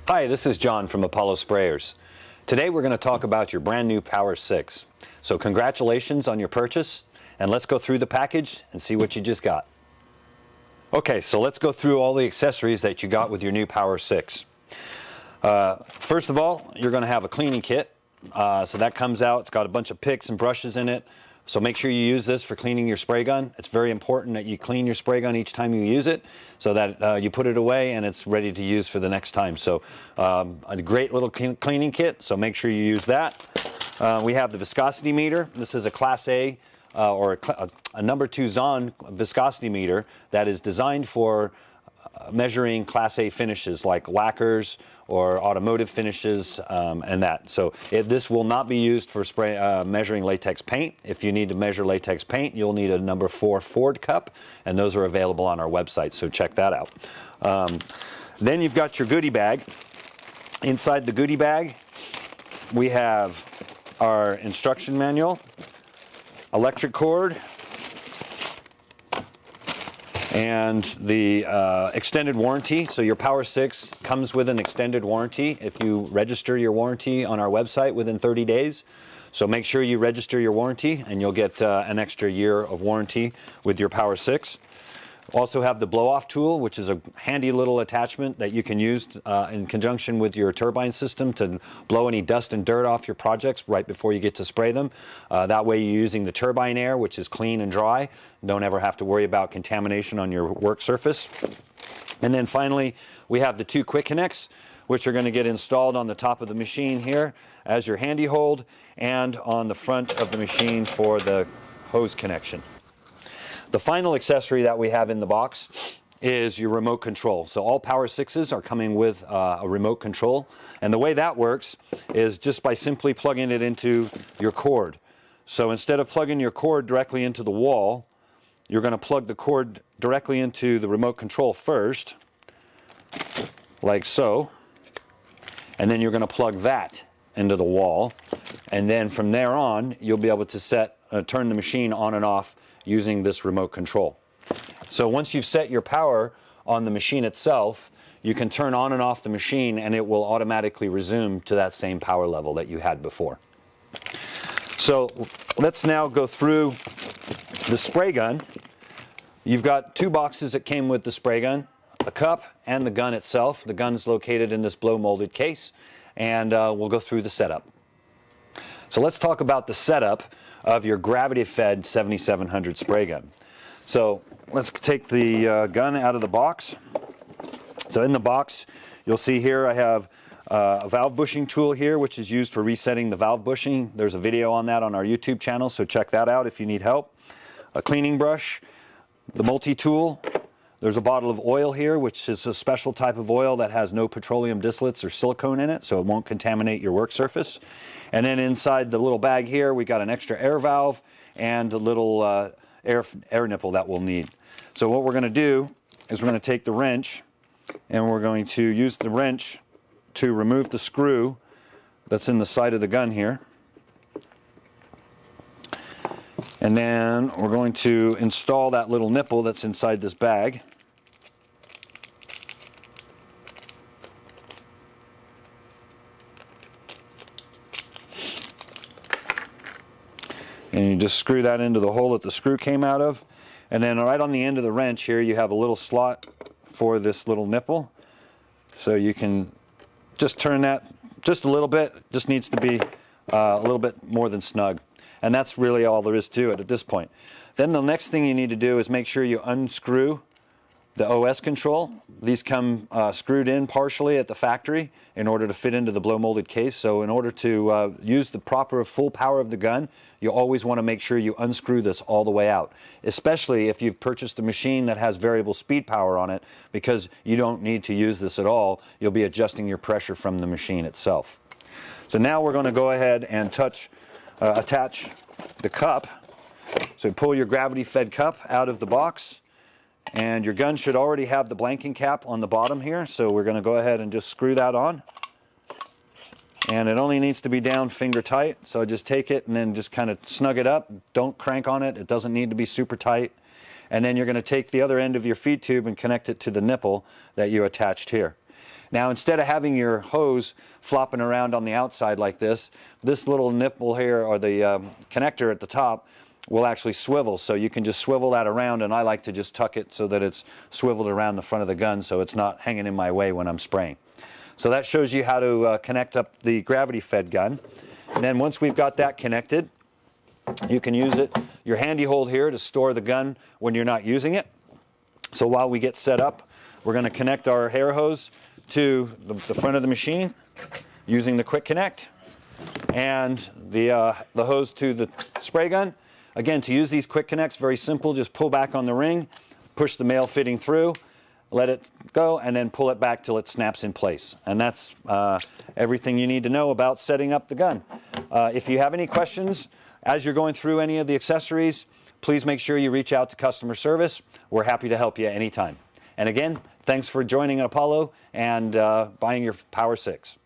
Hi, this is John from Apollo Sprayers. Today we're going to talk about your brand new Power 6. So congratulations on your purchase, and let's go through the package and see what you just got. Okay, so let's go through all the accessories that you got with your new Power 6. First of all, you're going to have a cleaning kit. So that comes out, it's got a bunch of picks and brushes in it. So make sure you use this for cleaning your spray gun. It's very important that you clean your spray gun each time you use it so that you put it away and it's ready to use for the next time. So a great little cleaning kit, so make sure you use that. We have the viscosity meter. This is a Class A or a number 2 Zahn viscosity meter that is designed for measuring Class A finishes like lacquers or automotive finishes and that. So this will not be used for measuring latex paint. If you need to measure latex paint, you'll need a number 4 Ford cup, and those are available on our website, so check that out. Then you've got your goodie bag. Inside the goodie bag, we have our instruction manual, electric cord, and the extended warranty. So your Power 6 comes with an extended warranty if you register your warranty on our website within 30 days. So make sure you register your warranty and you'll get an extra year of warranty with your Power 6. Also have the blow-off tool, which is a handy little attachment that you can use in conjunction with your turbine system to blow any dust and dirt off your projects right before you get to spray them. That way you're using the turbine air, which is clean and dry. Don't ever have to worry about contamination on your work surface. And then finally, we have the 2 quick connects, which are going to get installed on the top of the machine here as your handy hold and on the front of the machine for the hose connection. The final accessory that we have in the box is your remote control. So all Power 6s are coming with a remote control. And the way that works is just by simply plugging it into your cord. So instead of plugging your cord directly into the wall, you're going to plug the cord directly into the remote control first, like so. And then you're going to plug that into the wall. And then from there on, you'll be able to turn the machine on and off using this remote control. So once you've set your power on the machine itself, you can turn on and off the machine and it will automatically resume to that same power level that you had before. So let's now go through the spray gun. You've got 2 boxes that came with the spray gun, a cup and the gun itself. The gun's located in this blow molded case, and we'll go through the setup. So let's talk about the setup of your gravity-fed 7700 spray gun. So let's take the gun out of the box. So in the box, you'll see here I have a valve bushing tool here, which is used for resetting the valve bushing. There's a video on that on our YouTube channel, so check that out if you need help. A cleaning brush, the multi-tool. There's a bottle of oil here, which is a special type of oil that has no petroleum distillates or silicone in it, so it won't contaminate your work surface. And then inside the little bag here, we got an extra air valve and a little air nipple that we'll need. So what we're going to do is we're going to take the wrench and we're going to use the wrench to remove the screw that's in the side of the gun here. And then we're going to install that little nipple that's inside this bag. And you just screw that into the hole that the screw came out of. And then right on the end of the wrench here, you have a little slot for this little nipple. So you can just turn that just a little bit. Just needs to be a little bit more than snug. And that's really all there is to it at this point. Then the next thing you need to do is make sure you unscrew the OS control. These come screwed in partially at the factory in order to fit into the blow molded case. So in order to use the proper full power of the gun, you always want to make sure you unscrew this all the way out, especially if you've purchased a machine that has variable speed power on it, because you don't need to use this at all. You'll be adjusting your pressure from the machine itself. So now we're going to go ahead and attach the cup. So pull your gravity-fed cup out of the box, and your gun should already have the blanking cap on the bottom here, so we're going to go ahead and just screw that on. And it only needs to be down finger tight, so just take it and then just kind of snug it up. Don't crank on it. It doesn't need to be super tight. And then you're going to take the other end of your feed tube and connect it to the nipple that you attached here. Now, instead of having your hose flopping around on the outside like this little nipple here, or the connector at the top, will actually swivel. So you can just swivel that around, and I like to just tuck it so that it's swiveled around the front of the gun so it's not hanging in my way when I'm spraying. So that shows you how to connect up the gravity-fed gun. And then once we've got that connected, you can use your handy hold here to store the gun when you're not using it. So while we get set up, we're going to connect our hair hose to the front of the machine using the Quick Connect, and the hose to the spray gun. Again, to use these Quick Connects, very simple. Just pull back on the ring, push the male fitting through, let it go, and then pull it back till it snaps in place. And that's everything you need to know about setting up the gun. If you have any questions as you're going through any of the accessories, please make sure you reach out to customer service. We're happy to help you anytime. And again, thanks for joining Apollo and buying your Power 6.